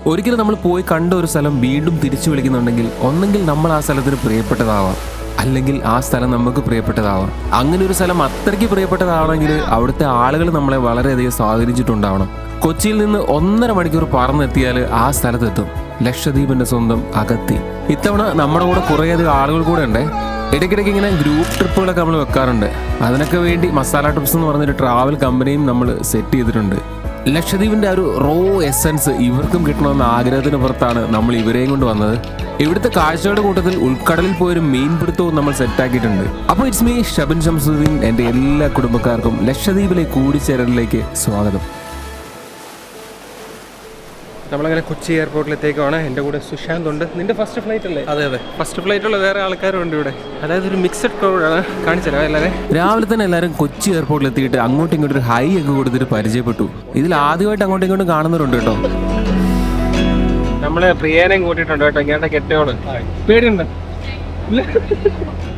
ഒരിക്കലും നമ്മൾ പോയി കണ്ട ഒരു സ്ഥലം വീണ്ടും തിരിച്ചു വിളിക്കുന്നുണ്ടെങ്കിൽ ഒന്നെങ്കിൽ നമ്മൾ ആ സ്ഥലത്തിന് പ്രിയപ്പെട്ടതാവാം, അല്ലെങ്കിൽ ആ സ്ഥലം നമുക്ക് പ്രിയപ്പെട്ടതാവാം. അങ്ങനെ ഒരു സ്ഥലം അത്രയ്ക്ക് പ്രിയപ്പെട്ടതാണെങ്കിൽ അവിടുത്തെ ആളുകൾ നമ്മളെ വളരെയധികം സ്വാധീനിച്ചിട്ടുണ്ടാവണം. കൊച്ചിയിൽ നിന്ന് 1.5 മണിക്കൂർ പറന്നെത്തിയാൽ ആ സ്ഥലത്തെത്തും. ലക്ഷദ്വീപിന്റെ സ്വന്തം അഗത്തി. ഇത്തവണ നമ്മുടെ കൂടെ കുറേയധികം ആളുകൾ കൂടെ ഉണ്ട്. ഇടയ്ക്കിടയ്ക്ക് ഇങ്ങനെ ഗ്രൂപ്പ് ട്രിപ്പുകളൊക്കെ നമ്മൾ വെക്കാറുണ്ട്. അതിനൊക്കെ വേണ്ടി മസാല ട്രിപ്സ് എന്ന് പറഞ്ഞൊരു ട്രാവൽ കമ്പനിയും നമ്മൾ സെറ്റ് ചെയ്തിട്ടുണ്ട്. ലക്ഷദ്വീപിന്റെ ഒരു റോ എസൻസ് ഇവർക്കും കിട്ടണമെന്ന ആഗ്രഹത്തിന് പുറത്താണ് നമ്മൾ ഇവരെയും കൊണ്ട് വന്നത്. ഇവിടുത്തെ കാഴ്ചകളുടെ കൂട്ടത്തിൽ ഉൾക്കടലിൽ പോയൊരു മീൻപിടുത്തവും നമ്മൾ സെറ്റാക്കിയിട്ടുണ്ട്. അപ്പോൾ ഇറ്റ്സ് മീ ഷബിൻ ഷംസുദ്ദീൻ. എൻ്റെ എല്ലാ കുടുംബക്കാർക്കും ലക്ഷദ്വീപിലെ കൂടിച്ചേരലിലേക്ക് സ്വാഗതം. നമ്മളങ്ങനെ കൊച്ചി എയർപോർട്ടിലെത്തേക്കാണ്. എൻ്റെ കൂടെ സുശാന്ത് ഉണ്ട്. നിന്റെ ഫസ്റ്റ് ഫ്ലൈറ്റ് അല്ലേ? അതെ അതെ, ഫസ്റ്റ് ഫ്ലൈറ്റുള്ള വേറെ ആൾക്കാരും ഉണ്ട് ഇവിടെ. അതായത് ഒരു മിക്സഡ് ക്രൗഡാണ്. കാണിച്ചല്ലോ എല്ലാവരും. രാവിലെ തന്നെ എല്ലാവരും കൊച്ചി എയർപോർട്ടിൽ എത്തിയിട്ട് അങ്ങോട്ടും ഇങ്ങോട്ടും ഒരു ഹൈ ഒക്കെ കൊടുത്തിട്ട് പരിചയപ്പെട്ടു. ഇതിൽ ആദ്യമായിട്ട് അങ്ങോട്ടും ഇങ്ങോട്ടും കാണുന്നവരുണ്ട് കേട്ടോ. നമ്മള് പ്രിയേനെയും കൂട്ടിയിട്ടുണ്ട് കേട്ടോ. ഇങ്ങോട്ട് കെട്ടിയോള് പേടിയുണ്ട്.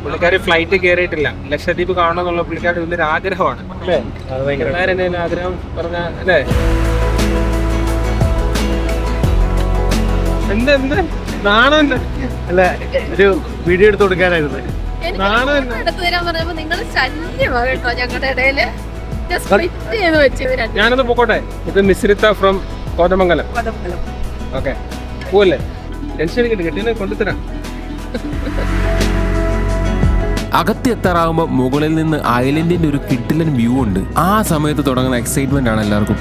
പുള്ളിക്കാരി ഫ്ലൈറ്റ് കയറിയിട്ടില്ല. ലക്ഷദ്വീപ് കാണണമെന്നുള്ള പുള്ളിക്കാരുടെ വലിയൊരു ആഗ്രഹമാണ് അല്ലേ? എല്ലാവരും ആഗ്രഹം പറഞ്ഞ അല്ലേ? എന്താ അല്ല, ഒരു വീഡിയോ എടുത്ത് കൊടുക്കാനായിരുന്നു. ഞാനൊന്ന് പോക്കോട്ടെ. ഇത് മിശ്രിത ഫ്രം കോതമംഗലം. ഓക്കെ, പോവല്ലേ? ടെൻഷൻ എടുക്കട്ടെ, കെട്ടിനെ കൊണ്ടുതരാം. അകത്തി എത്താറാകുമ്പോൾ മുകളിൽ നിന്ന് ഐലൻഡിന്റെ ഒരു കിടിലൻ വ്യൂ ഉണ്ട്. ആ സമയത്ത് തുടങ്ങുന്ന എക്സൈറ്റ്മെന്റ് ആണ് എല്ലാവർക്കും.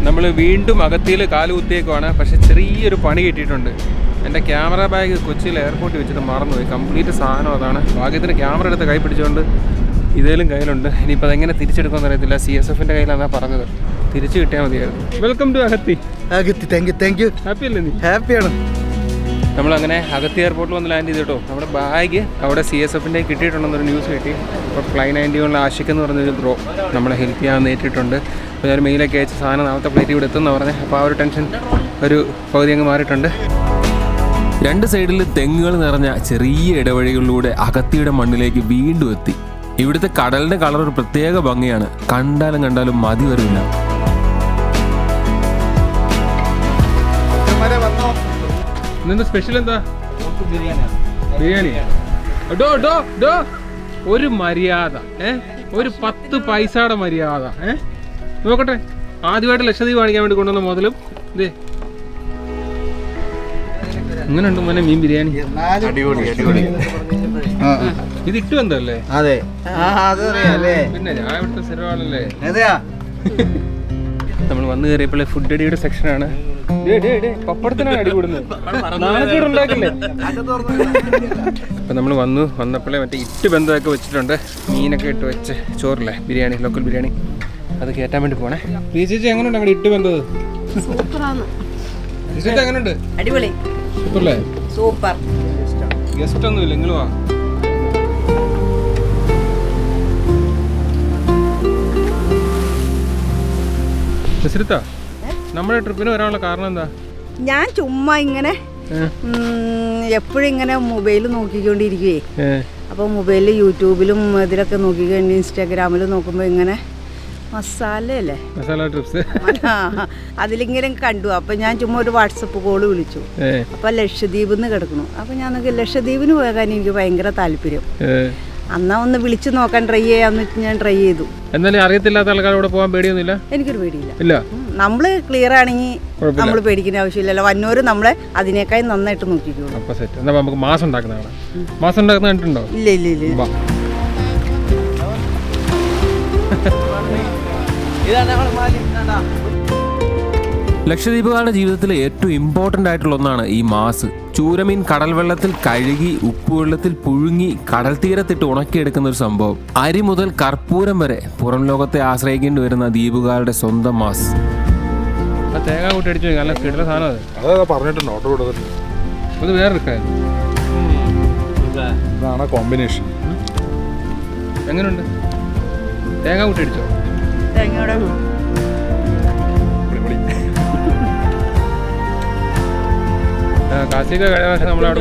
നമ്മൾ വീണ്ടും അകത്തിയിൽ കാലുകുത്തിയേക്കുവാണ്. പക്ഷെ ചെറിയൊരു പണി കിട്ടിയിട്ടുണ്ട്. എൻ്റെ ക്യാമറ ബാഗ് കൊച്ചിയിൽ എയർപോർട്ടിൽ വെച്ചിട്ട് മറന്നുപോയി. കംപ്ലീറ്റ് സാധനം അതാണ്. ഭാഗ്യത്തിന് ക്യാമറ എടുത്ത് കൈ പിടിച്ചുകൊണ്ട് ഇതേലും കയ്യിലുണ്ട്. ഇനിയിപ്പോൾ അതെങ്ങനെ തിരിച്ചെടുക്കുമെന്ന് അറിയത്തില്ല. CSFൻ്റെ കയ്യിലാണെന്നാണ് പറഞ്ഞത്. തിരിച്ചു കിട്ടിയാൽ മതിയായിരുന്നു. Welcome to Agatti. Thank you. Happy അല്ലേ നീ? ഹാപ്പിയാണ്. നമ്മളങ്ങനെ അഗത്തി എയർപോർട്ടിൽ വന്ന് ലാൻഡ് ചെയ്തു കേട്ടോ. നമ്മുടെ ബാഗ് അവിടെ CSFൻ്റെ കിട്ടിയിട്ടുണ്ടെന്നൊരു ന്യൂസ് കിട്ടി. അപ്പോൾ Fly 91 ആഷിഖ് എന്ന് പറഞ്ഞൊരു ബ്രോ നമ്മളെ ഹെൽപ്പ് ചെയ്യാൻ നേരിട്ടുണ്ട്. അപ്പോൾ ഞാൻ മെയിലൊക്കെ അയച്ച സാധനം നാളത്തെ ഫ്ലൈറ്റ് ഇവിടെ എത്തുമെന്ന് പറഞ്ഞത്. അപ്പോൾ ആ ഒരു ടെൻഷൻ ഒരു പകുതി അങ്ങ് മാറിയിട്ടുണ്ട്. 2 സൈഡിൽ തെങ്ങുകൾ നിറഞ്ഞ ചെറിയ ഇടവഴികളിലൂടെ അഗത്തിയുടെ മണ്ണിലേക്ക് വീണ്ടും എത്തി. ഇവിടുത്തെ കടലിന്റെ കളർ ഒരു പ്രത്യേക ഭംഗിയാണ്. കണ്ടാലും മതി വരില്ല. ഇന്നെന്താ സ്പെഷ്യൽ? എന്താ? ബിരിയാണി. ഒരു മര്യാദ, ഒരു 10 പൈസയുടെ മര്യാദ. നോക്കട്ടെ, ആദ്യമായിട്ട് ലക്ഷദ്വീപ് കാണിക്കാൻ വേണ്ടി കൊണ്ടുവന്ന മുതലും ഇതേ. അങ്ങനെയുണ്ട് മോനെ മീൻ ബിരിയാണി. ഇത് ഇട്ടു എന്തല്ലേ? അതെ, പിന്നെ ഞാൻ ഇവിടുത്തെ സ്ഥിരമാണല്ലേ. നമ്മൾ വന്നു കയറിയപ്പോൾ ഫുഡ് അടിയുടെ സെക്ഷനാണ്. പപ്പടത്തിനാണ് അടി കൂടുന്നത്. നാളെ അപ്പൊ നമ്മൾ വന്നപ്പോഴേ മറ്റേ ഇട്ട് ബന്ധമൊക്കെ വെച്ചിട്ടുണ്ട്. മീനൊക്കെ ഇട്ട് വെച്ച് ചോറില്ലേ, ബിരിയാണി, ലോക്കൽ ബിരിയാണി, അത് കയറ്റാൻ വേണ്ടി പോണേ. ചേച്ചി എങ്ങനെയുണ്ട് അങ്ങോട്ട് ഇട്ട് ബന്ധത്? എങ്ങനെയുണ്ട്? അടിപൊളി, സൂപ്പറല്ലേ? സൂപ്പർ. ഗസ്റ്റ് ഒന്നുമില്ല, നിങ്ങൾ വാ. നമ്മുടെ ട്രിപ്പിന് വരാനുള്ള കാരണം എന്താ? ഞാൻ ചുമ്മാ ഇങ്ങനെ എപ്പോഴും ഇങ്ങനെ മൊബൈൽ നോക്കിക്കൊണ്ടിരിക്കുവേ. അപ്പോൾ മൊബൈലിൽ യൂട്യൂബിലും ഇതിലൊക്കെ നോക്കിക്കൊണ്ട് ഇൻസ്റ്റാഗ്രാമിലും നോക്കുമ്പോൾ ഇങ്ങനെ മസാല ട്രിപ്സ് അതിലിങ്ങനെ കണ്ടു. അപ്പം ഞാൻ ചുമ്മാ ഒരു വാട്സപ്പ് കോള് വിളിച്ചു. അപ്പം ലക്ഷദ്വീപിൽ നിന്ന് കിടക്കണു. അപ്പം ഞാൻ ലക്ഷദ്വീപിന് പോകാൻ എനിക്ക് ഭയങ്കര താല്പര്യം. അന്നാ ഒന്ന് വിളിച്ചു നോക്കാൻ ട്രൈ ചെയ്യാന്ന് വെച്ച് ഞാൻ ട്രൈ ചെയ്തു. എന്നാലും അറിയത്തില്ലാത്ത ആൾക്കാരോട് പോകാൻ പേടിയൊന്നുമില്ല? എനിക്കൊരു പേടിയില്ല. നമ്മള് ക്ലിയർ ആണെങ്കിൽ നമ്മൾ പേടിക്കേണ്ട ആവശ്യമില്ലല്ലോ. വന്നോര് നമ്മളെ അതിനേക്കാൾ നന്നായിട്ട് നോക്കിക്കോളൂ. അപ്പൊ സെറ്റ്. എന്നാ നമുക്ക് മാസം ഉണ്ടാക്കുന്നതാണ്. മാസം ഉണ്ടാക്കുന്ന കണ്ടിട്ടുണ്ടോ? ഇല്ല. ലക്ഷദ്വീപുകാരുടെ ജീവിതത്തിലെ ഏറ്റവും ഇമ്പോർട്ടൻ്റ് ആയിട്ടുള്ള ഒന്നാണ് ഈ മാസ്. ചൂരമീൻ കടൽ വെള്ളത്തിൽ കഴുകി ഉപ്പുവെള്ളത്തിൽ പുഴുങ്ങി കടൽ തീരത്തിട്ട് ഉണക്കിയെടുക്കുന്ന ഒരു സംഭവം. അരി മുതൽ കർപ്പൂരം വരെ പുറം ലോകത്തെ ആശ്രയിക്കേണ്ടി വരുന്ന ദ്വീപുകാരുടെ സ്വന്തം മാസ്. തേങ്ങ കൂട്ടി അടിച്ചു നല്ല കിടല സാധനം. അതൊക്കെ പറഞ്ഞിട്ടുണ്ട്, ഓർഡർ കൊടുത്തിട്ടുണ്ട്. അത് വേറൊരു കാര്യം. ഇതാണ് കോമ്പിനേഷൻ. എങ്ങനെയുണ്ട്? തേങ്ങ കൂട്ടി അടിച്ചോ? തേങ്ങയുടെ കാശിയൊക്കെ കഴിഞ്ഞ നമ്മളവിടെ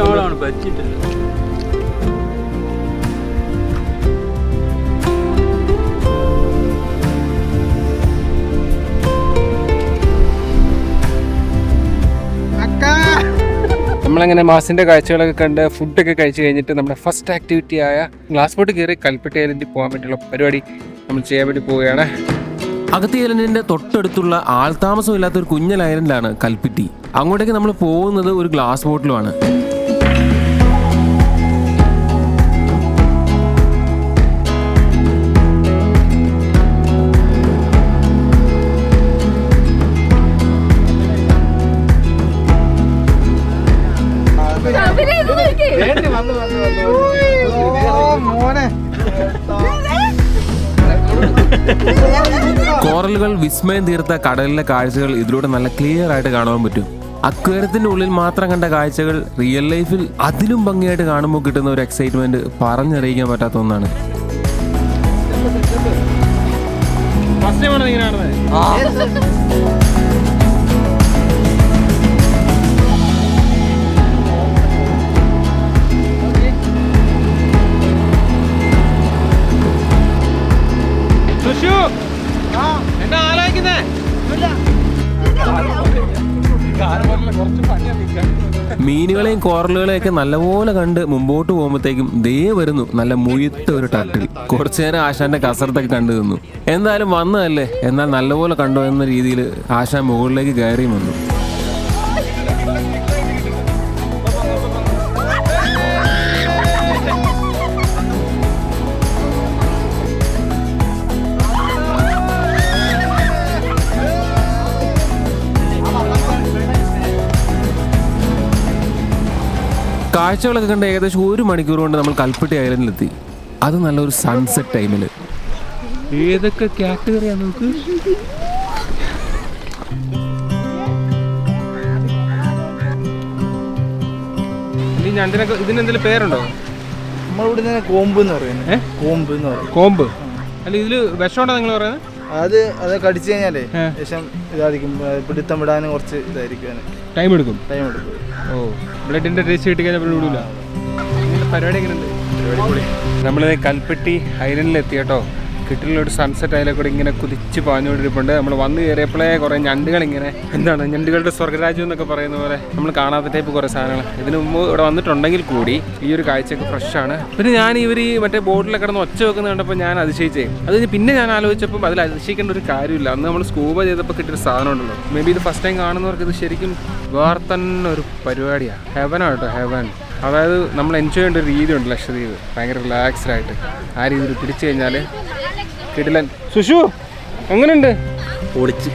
നമ്മളങ്ങനെ മാസിൻ്റെ കാഴ്ചകളൊക്കെ കണ്ട് ഫുഡൊക്കെ കഴിച്ച് കഴിഞ്ഞിട്ട് നമ്മുടെ ഫസ്റ്റ് ആക്ടിവിറ്റിയായ ഗ്ലാസ് ബോട്ട് കയറി കൽപ്പറ്റ ഐലൻഡിൽ പോകാൻ വേണ്ടിയുള്ള പരിപാടി നമ്മൾ ചെയ്യാൻ വേണ്ടി പോവുകയാണ്. അഗത്തി ഐലൻഡിന്റെ തൊട്ടടുത്തുള്ള ആൾതാമസമില്ലാത്ത ഒരു കുഞ്ഞൻ ഐലൻഡിലാണ് കൽപ്പറ്റി. അങ്ങോട്ടേക്ക് നമ്മൾ പോകുന്നത് ഒരു ഗ്ലാസ് ബോട്ടിലുമാണ്. കോറലുകൾ വിസ്മയം തീർത്ത കടലിലെ കാഴ്ചകൾ ഇതിലൂടെ നല്ല ക്ലിയർ ആയിട്ട് കാണാൻ പറ്റും. അക്വേറിയത്തിന്റെ ഉള്ളിൽ മാത്രം കണ്ട കാഴ്ചകൾ റിയൽ ലൈഫിൽ അതിലും ഭംഗിയായിട്ട് കാണുമ്പോൾ കിട്ടുന്ന ഒരു എക്സൈറ്റ്മെന്റ് പറഞ്ഞറിയിക്കാൻ പറ്റാത്ത ഒന്നാണ്. മീനുകളെയും കോറലുകളെയൊക്കെ നല്ലപോലെ കണ്ട് മുമ്പോട്ട് പോകുമ്പോഴത്തേക്കും ദേ വരുന്നു നല്ല മുഴുത്ത ഒരു ടർട്ടിൽ. കുറച്ചു നേരം ആശാന്റെ കസരത്തൊക്കെ കണ്ടു നിന്നു. എന്തായാലും വന്നതല്ലേ, എന്നാൽ നല്ലപോലെ കണ്ടോ എന്ന രീതിയിൽ ആശാൻ മുകളിലേക്ക് കയറിയും വന്നു. കാഴ്ചകളൊക്കെ കണ്ട് ഏകദേശം 1 മണിക്കൂർ കൊണ്ട് നമ്മൾ കൽപ്പറ്റ ഐലൻഡിലെത്തി. അത് നല്ലൊരു സൺസെറ്റ് ടൈമിൽ. ഏതൊക്കെ കാറ്റഗറിയാണ് നമുക്ക്? ഈ ഞണ്ടിനൊക്കെ ഇതിനെന്തെങ്കിലും പേരുണ്ടോ? നമ്മളിവിടെ കോമ്പ് എന്ന് പറയുന്നത്. കോമ്പ് എന്ന് പറയും. കോമ്പ് അല്ല, ഇതില് വിഷമുണ്ടോ നിങ്ങൾ പറയുന്നത്? അത് കടിച്ചു കഴിഞ്ഞാലേ ശേഷം ഇതായിരിക്കും, പിടുത്തം വിടാൻ കുറച്ച് ഇതായിരിക്കും, ടൈം എടുക്കും. ഓ, ബ്ലഡിന്റെ ടേസ്റ്റ് കിട്ടി കഴിഞ്ഞാൽ വിടൂല. പരിപാടി എങ്ങനെയുണ്ട്? നമ്മൾ കൽപ്പറ്റി ഐലൻഡിലെത്തി കേട്ടോ. കിട്ടിലൊരു സൺസെറ്റ് അതിലെ കൂടെ ഇങ്ങനെ കുതിച്ച് പാഞ്ഞുകൊണ്ടിരിപ്പുണ്ട്. നമ്മൾ വന്ന് കയറിയപ്പോഴേ കുറേ ഞണ്ടുകൾ ഇങ്ങനെ എന്താണ് ഞണ്ടുകളുടെ സ്വർഗ്ഗരാജ്യം എന്നൊക്കെ പറയുന്ന പോലെ നമ്മൾ കാണാത്ത ടൈപ്പ് കുറേ സാധനങ്ങൾ ഇതിനു മുമ്പ് ഇവിടെ വന്നിട്ടുണ്ടെങ്കിൽ കൂടി ഈ ഒരു കാഴ്ചയൊക്കെ ഫ്രഷാണ്. പിന്നെ ഞാൻ ഇവർ ഈ മറ്റേ ബോട്ടിലൊക്കെ കിടന്ന് ഒച്ച വെക്കുന്നത് കണ്ടപ്പോൾ ഞാൻ അതിശയിച്ചേ. അത് പിന്നെ ഞാൻ ആലോചിച്ചപ്പോൾ അതിൽ അതിശയിക്കേണ്ട ഒരു കാര്യമില്ല. അന്ന് നമ്മൾ സ്കൂബ ചെയ്തപ്പോൾ കിട്ടിയൊരു സാധനം ഉണ്ടല്ലോ. മേ ബി ഇത് ഫസ്റ്റ് ടൈം കാണുന്നവർക്ക് ഇത് ശരിക്കും വേറെ തന്നെ ഒരു പരിപാടിയാണ്. ഹെവനാണ് കേട്ടോ, ഹെവൻ. അതായത് നമ്മൾ എൻജോയ് ചെയ്യേണ്ട ഒരു രീതിയുണ്ട് ലക്ഷദ്വീപ്. ഭയങ്കര റിലാക്സ്ഡ് ആയിട്ട് ആ രീതിയിൽ പിടിച്ചു കഴിഞ്ഞാൽ കിടിലൻ. സുഷു എങ്ങനെയുണ്ട്? പൊളിച്ച്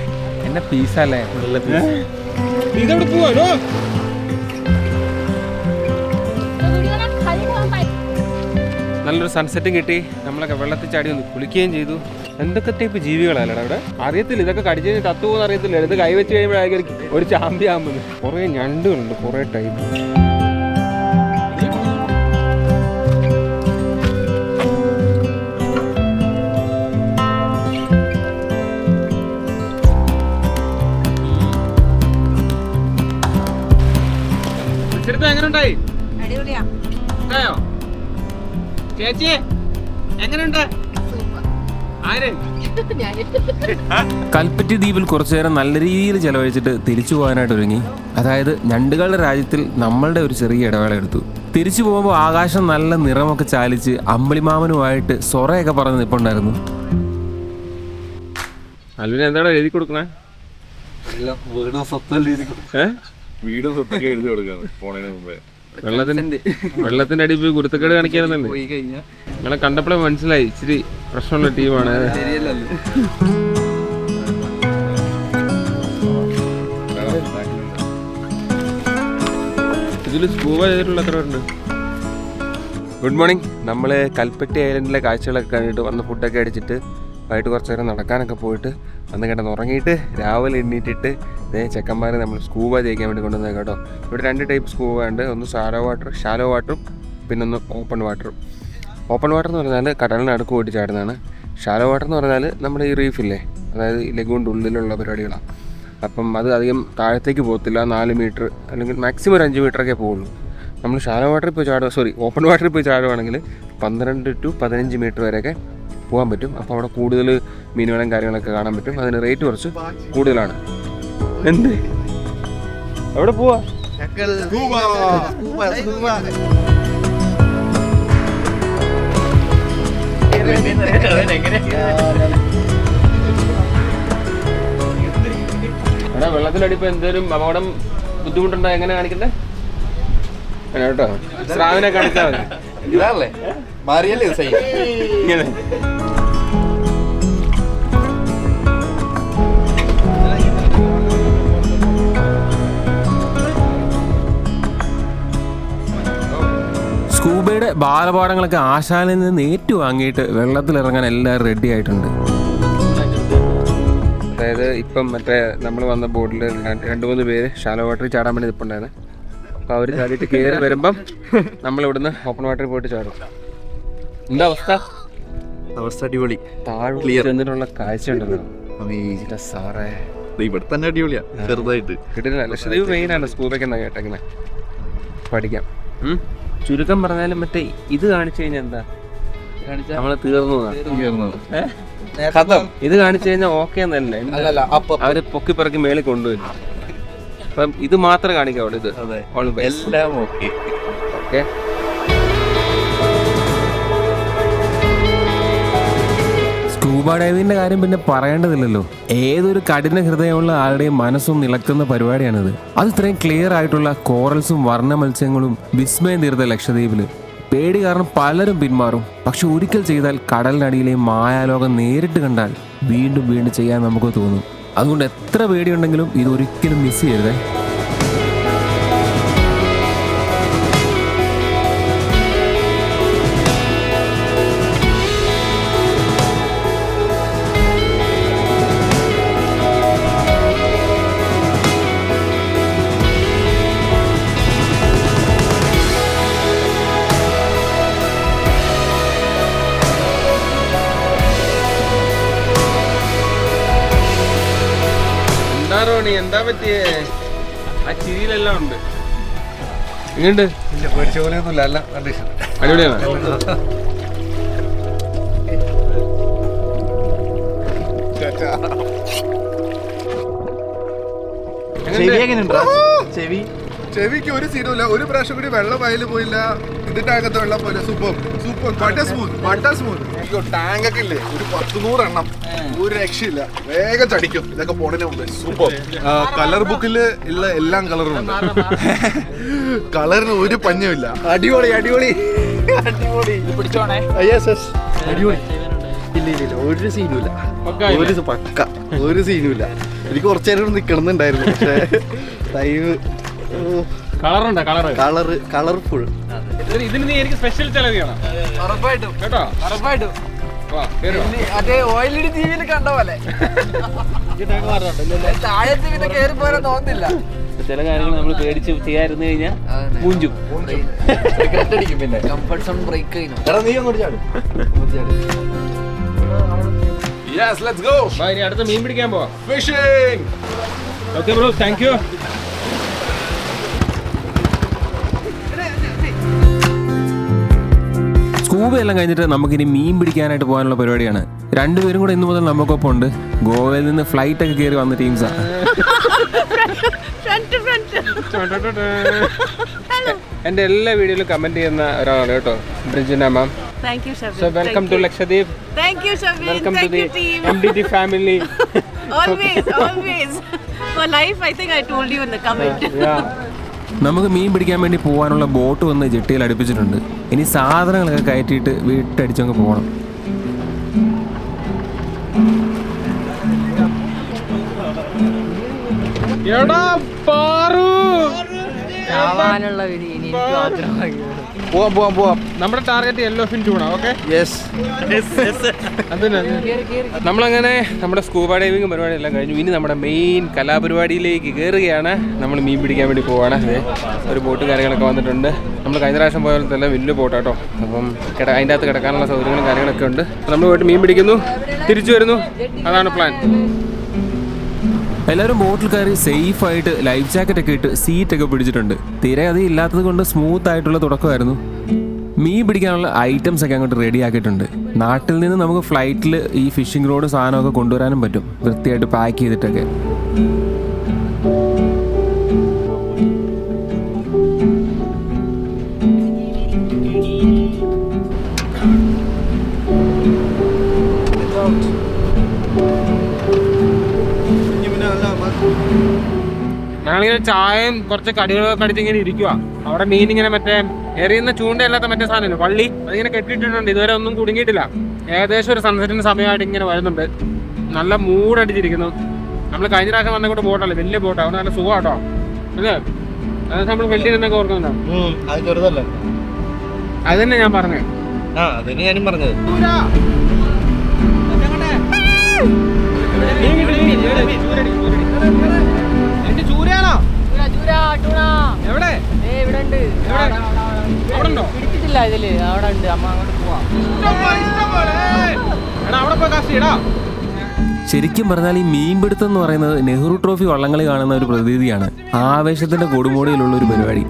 എന്നെ പീസല്ലേ? ഇതെവിടെ പോവാനോ? നല്ലൊരു സൺസെറ്റും കിട്ടി. നമ്മളൊക്കെ വെള്ളത്തിൽ ചാടി ഒന്ന് കുളിക്കുകയും ചെയ്തു. എന്തൊക്കെ ടൈപ്പ് ജീവികളല്ലേ അവിടെ? അറിയത്തില്ല, ഇതൊക്കെ കടിച്ചു കഴിഞ്ഞാൽ തത്തുപോകുന്ന അറിയത്തില്ല. ഇത് കൈവച്ച് കഴിയുമ്പോഴായിരിക്കും ഒരു ചാമ്പ്യാകുന്നത്. കുറേ ഞണ്ടുകളുണ്ട്, കുറേ ടൈപ്പ്. എങ്ങനെയുണ്ടായി? ഇഷ്ടായോ? ചേച്ചി എങ്ങനെയുണ്ട്? കൽപ്പറ്റി ദ്വീപിൽ കുറച്ചു നേരം നല്ല രീതിയിൽ ചെലവഴിച്ചിട്ട് തിരിച്ചു പോകാനായിട്ട് ഒരുങ്ങി. അതായത് ഞണ്ടുകളുടെ രാജ്യത്തിൽ നമ്മളുടെ ഒരു ചെറിയ ഇടവേള എടുത്തു. തിരിച്ചു പോകുമ്പോൾ ആകാശം നല്ല നിറമൊക്കെ ചാലിച്ച് അമ്പിളിമാമനുമായിട്ട് സൊറയൊക്കെ പറഞ്ഞ് നിൽപ്പുണ്ടായിരുന്നു. അൽവിന് എന്താണ് എഴുതി കൊടുക്കണേ? വീടും സ്വത്തൊക്കെ എഴുതി കൊടുക്കാണ് പോണതിന് മുമ്പേ. വെള്ളത്തിന്റെ അടി പോയി കുരുത്തക്കേട് കാണിക്കാറുണ്ട്. നിങ്ങളെ കണ്ടപ്പോഴേ മനസ്സിലായി ഇച്ചിരി പ്രശ്നമുള്ള ടീമാണ്. ഇതിൽ സ്കൂബ ചെയ്തിട്ടുള്ള എത്ര ഉണ്ട്? Good morning. നമ്മൾ കൽപ്പറ്റി ഐലൻഡിലെ കാഴ്ചകളൊക്കെ കണ്ടിട്ട് വന്ന് ഫുഡൊക്കെ അടിച്ചിട്ട് വൈകിട്ട് കുറച്ച് നേരം നടക്കാനൊക്കെ പോയിട്ട് അന്ന് കിടന്ന് ഉറങ്ങിയിട്ട് രാവിലെ എണ്ണീറ്റിട്ട് ഇതേ ചെക്കന്മാരെ നമ്മൾ സ്കൂബ ചെയ്യിക്കാൻ വേണ്ടി കൊണ്ടുവന്നത് കേട്ടോ. ഇവിടെ 2 ടൈപ്പ് സ്കൂബ ഉണ്ട്. ഒന്ന് ഷാലോ വാട്ടറും പിന്നെ ഒന്ന് ഓപ്പൺ വാട്ടറും. ഓപ്പൺ വാട്ടർ എന്ന് പറഞ്ഞാൽ കടലിന് അടുക്ക് പോയിട്ട് ചാടുന്നതാണ്. ഷാലോ വാട്ടർ എന്ന് പറഞ്ഞാൽ നമ്മുടെ ഈ റീഫില്ലേ, അതായത് ഈ ലഗൂണിൻ്റെ ഉള്ളിലുള്ള പരിപാടികളാണ്. അപ്പം അത് അധികം താഴത്തേക്ക് പോകത്തില്ല. 4 മീറ്റർ അല്ലെങ്കിൽ മാക്സിമം ഒരു 5 മീറ്ററൊക്കെ പോവുള്ളൂ. നമ്മൾ ഷാലോ വാട്ടറിൽ പോയി ഓപ്പൺ വാട്ടറിൽ പോയി ചാടുവാണെങ്കിൽ 12 to 15 മീറ്റർ വരെയൊക്കെ പോകാൻ പറ്റും. അപ്പോൾ അവിടെ കൂടുതൽ മീനുകളും കാര്യങ്ങളൊക്കെ കാണാൻ പറ്റും. അതിന് റേറ്റ് കുറച്ച് കൂടുതലാണ്. എന്ത് എവിടെ പോവാ? എടാ വെള്ളത്തിലടിപ്പോ എന്തേലും അപകടം ബുദ്ധിമുട്ടുണ്ടോ? എങ്ങനെ കാണിക്കണ്ടേ കേട്ടോ? സ്രാവിനെ കാണിച്ചാൽ മതി. ഇതല്ലേ മാറിയല്ലേ ഇങ്ങനെ സ്കൂബയുടെ ബാലപാഠങ്ങളൊക്കെ ആശാനിൽ നിന്ന് ഏറ്റുവാങ്ങിയിട്ട് വെള്ളത്തിലിറങ്ങാൻ എല്ലാവരും റെഡി ആയിട്ടുണ്ട്. അതായത് ഇപ്പം മറ്റേ നമ്മൾ വന്ന ബോട്ടിൽ 2-3 പേര് ഷാലോ വാട്ടറിൽ ചാടാൻ വേണ്ടി നിൽപ്പുണ്ടായിരുന്നു. അപ്പോൾ അവർ ചാടിയിട്ട് കയറി വരുമ്പം നമ്മളിവിടുന്ന് ഓപ്പൺ വാട്ടറിൽ പോയിട്ട് ചാടും. എന്താ അവസ്ഥ? അവസ്ഥ അടിപൊളി. താഴെ ചെന്നിട്ടുള്ള കാഴ്ച ഉണ്ടല്ലോ സാറേ, ഇവിടെ തന്നെ അടിപൊളിയാ. ചെറുതായിട്ട് കിട്ടില്ല. ലക്ഷദ്വീപ് മെയിനാണ് സ്കൂബയ്ക്കെന്നാ കേട്ടെങ്ങനെ പഠിക്കാം. ചുരുക്കം പറഞ്ഞാലും മറ്റേ ഇത് കാണിച്ചു കഴിഞ്ഞാൽ എന്താ നമ്മള് തീർന്നു. ഇത് കാണിച്ചു കഴിഞ്ഞാൽ ഓക്കെ എന്നല്ലേ അവര് പൊക്കി പറക്കി മേളിൽ കൊണ്ടുവരും. അപ്പം ഇത് മാത്രം കാണിക്കാം. ഇത് എല്ലാം ഓക്കെ. ഓക്കെ സ്കൂബ ഡൈവിങ്ങിന്റെ കാര്യം പിന്നെ പറയേണ്ടതില്ലല്ലോ. ഏതൊരു കഠിന ഹൃദയമുള്ള ആളുടെയും മനസ്സും നിളക്കുന്ന പരിപാടിയാണിത്. അത് ഇത്രയും ക്ലിയർ ആയിട്ടുള്ള കോറൽസും വർണ്ണ മത്സ്യങ്ങളും വിസ്മയം തീർത്ത ലക്ഷദ്വീപില് പേടി കാരണം പലരും പിന്മാറും. പക്ഷെ ഒരിക്കൽ ചെയ്താൽ കടലിനടിയിലെ മായാലോകം നേരിട്ട് കണ്ടാൽ വീണ്ടും വീണ്ടും ചെയ്യാൻ നമുക്ക് തോന്നും. അതുകൊണ്ട് എത്ര പേടിയുണ്ടെങ്കിലും ഇതൊരിക്കലും മിസ് ചെയ്യരുതേ. എന്താ പറ്റിയേ? ആ ചിരിയിലെല്ലാം ഉണ്ട്. ഇങ്ങണ്ട് പേടിച്ച പോലെയൊന്നുമില്ല. അല്ല കണ്ടീഷൻ അടിപൊളിയാണ്. ചെവിക്ക് ഒരു സീനുമില്ല. ഒരു പ്രാവശ്യം കൂടി വെള്ളം വയൽ പോയില്ല. ഇതിന്റെ അകത്ത് വെള്ളം പോയില്ല. Super super. Butter smooth. Tank ഒക്കെ ഇല്ലേ, ഒരു 10-100 എണ്ണം. ഒരു രക്ഷയില്ല. വേഗം ചടിക്കും ഇതൊക്കെ പോണതിന് മുമ്പ്. സൂപ്പർ. കളർ ബുക്കിൽ ഉള്ള എല്ലാം കളറും ഉണ്ട്. കളറിന് ഒരു പഞ്ഞമില്ല. അടിപൊളി അടിപൊളി അടിപൊളി. പിടിച്ചോണേ. അടിപൊളി. ഇല്ല ഒരു സീനുമില്ല. പക്ക ഒരു സീനുമില്ല. എനിക്ക് കുറച്ചു നേരം നിക്കണമെന്നുണ്ടായിരുന്നു. പക്ഷേ ടൈം കളർഫുൾ. ഇതിന് നീ എനിക്ക് സ്പെഷ്യൽ ചെലവ് ചെയ്യണം കേട്ടോ. ഓയിലടി ടിവിയിൽ കണ്ട പോലെ താഴത്ത് പിന്നെ കേറി പോരാൻ തോന്നുന്നില്ല. ചില കാര്യങ്ങൾ നമ്മൾ പേടിച്ച് ചെയ്യാതിരുന്നു കഴിഞ്ഞാൽ മൂഞ്ചും. പിന്നെ കംഫർട്ട് സോൺ ബ്രേക്ക് എടാ നീ അങ്ങോട്ട് ചാടും. Yes, let's go. ഇനി അടുത്ത മീൻ പിടിക്കാൻ പോവാം. Fishing. Okay bro, thank you. Scuba എല്ലാം കഴിഞ്ഞിട്ട് നമുക്കിനി മീൻ പിടിക്കാനായിട്ട് പോകാനുള്ള പരിപാടിയാണ്. രണ്ടുപേരും കൂടെ ഇന്നു മുതൽ നമുക്കൊപ്പം ഉണ്ട്. ഗോവയിൽ നിന്ന് ഫ്ലൈറ്റ് ഒക്കെ കയറി വന്ന ടീംസാണ്. എന്റെ എല്ലാ വീഡിയോയിലും കമന്റ് ചെയ്യുന്ന ഒരാളാണ് കേട്ടോ, ബ്രിജിന മാം. Thank you, Shabir. So welcome to Lakshadweep. Thank you, Shabir. Welcome Thank to the you, team. MDT family. Always. For life, I think I told you in the comment. നമുക്ക് മീൻ പിടിക്കാൻ വേണ്ടി പോകാനുള്ള ബോട്ട് വന്ന് ജെട്ടിയിൽ അടുപ്പിച്ചിട്ടുണ്ട്. ഇനി സാധനങ്ങളൊക്കെ കയറ്റിയിട്ട് വീട്ടടിച്ചങ്ങ് പോകണം. എടാ പാറു, പോവാം. നമ്മുടെ target yellow fin tuna. Okay, yes. നമ്മളങ്ങനെ നമ്മുടെ സ്കൂബ ഡൈവിംഗ് പരിപാടി എല്ലാം കഴിഞ്ഞു. ഇനി നമ്മുടെ മെയിൻ കലാപരിപാടിയിലേക്ക് കയറുകയാണ്. നമ്മൾ മീൻ പിടിക്കാൻ വേണ്ടി പോവാണ്. അതെ, ഒരു ബോട്ട് കാര്യങ്ങളൊക്കെ വന്നിട്ടുണ്ട്. നമ്മൾ കഴിഞ്ഞ പ്രാവശ്യം പോയ പോലെ തന്നെ വലിയ ബോട്ടാട്ടോ. അപ്പം അതിൻ്റെ അകത്ത് കിടക്കാനുള്ള സൗകര്യങ്ങളും കാര്യങ്ങളൊക്കെ ഉണ്ട്. നമ്മൾ പോയിട്ട് മീൻ പിടിക്കുന്നു, തിരിച്ചു വരുന്നു. അതാണ് പ്ലാൻ. എല്ലാവരും ബോട്ടിൽ കയറി സേഫ് ആയിട്ട് ലൈഫ് ജാക്കറ്റ് ഒക്കെ ഇട്ട് സീറ്റൊക്കെ പിടിച്ചിട്ടുണ്ട്. തീരെ അത് ഇല്ലാത്തത് കൊണ്ട് സ്മൂത്ത് ആയിട്ടുള്ള തുടക്കമായിരുന്നു. മീൻ പിടിക്കാനുള്ള ഐറ്റംസ് ഒക്കെ അങ്ങോട്ട് റെഡി ആക്കിയിട്ടുണ്ട്. നാട്ടിൽ നിന്ന് നമുക്ക് ഫ്ലൈറ്റിൽ ഈ ഫിഷിംഗ് റോഡ് സാധനമൊക്കെ കൊണ്ടുവരാനും പറ്റും, വൃത്തിയായിട്ട് പാക്ക് ചെയ്തിട്ടൊക്കെ. ഞങ്ങളിങ്ങനെ ചായയും കുറച്ച് കടികളൊക്കെ അടിച്ച് ഇങ്ങനെ ഇരിക്കുക. അവിടെ മീൻ ഇങ്ങനെ മറ്റേ എറിയുന്ന ചൂണ്ടയല്ലാത്ത മറ്റേ സാധനമില്ല വള്ളി, അതിങ്ങനെ കെട്ടിയിട്ടിട്ടുണ്ട്. ഇതുവരെ ഒന്നും കുടുങ്ങിയിട്ടില്ല. ഏകദേശം ഒരു സൺസെറ്റിന്റെ സമയമായിട്ട് ഇങ്ങനെ വരുന്നുണ്ട്. നല്ല മൂടടിച്ചിരിക്കുന്നു. നമ്മൾ കഴിഞ്ഞ പ്രാവശ്യം വന്ന കൂടെ ബോട്ടല്ലേ, വലിയ ബോട്ട്, അവിടെ നല്ല സുഖം കേട്ടോ അല്ലേ? അതായത് നമ്മൾ വെള്ളി എന്നൊക്കെ ഓർക്കുന്നുണ്ടോ? അത് ചെറുതല്ല. അത് തന്നെ ഞാൻ പറഞ്ഞത്. അതിന് ഞാനും പറഞ്ഞത്. ചൂരയാണോ? എവിടെ? പിടിച്ചിട്ടില്ല ഇതില്, അവിടെ ഉണ്ട്. അമ്മ അങ്ങോട്ട് പോവാം. അവിടെ പോയി കാശ് ഇടാ. ശരിക്കും പറഞ്ഞാൽ ഈ മീൻപിടുത്തം എന്ന് പറയുന്നത് നെഹ്റു ട്രോഫി വള്ളംകളി കാണുന്ന ഒരു പ്രതീതിയാണ്. ആവേശത്തിന്റെ കൊടുമുടിയിലുള്ള ഒരു പരിപാടി.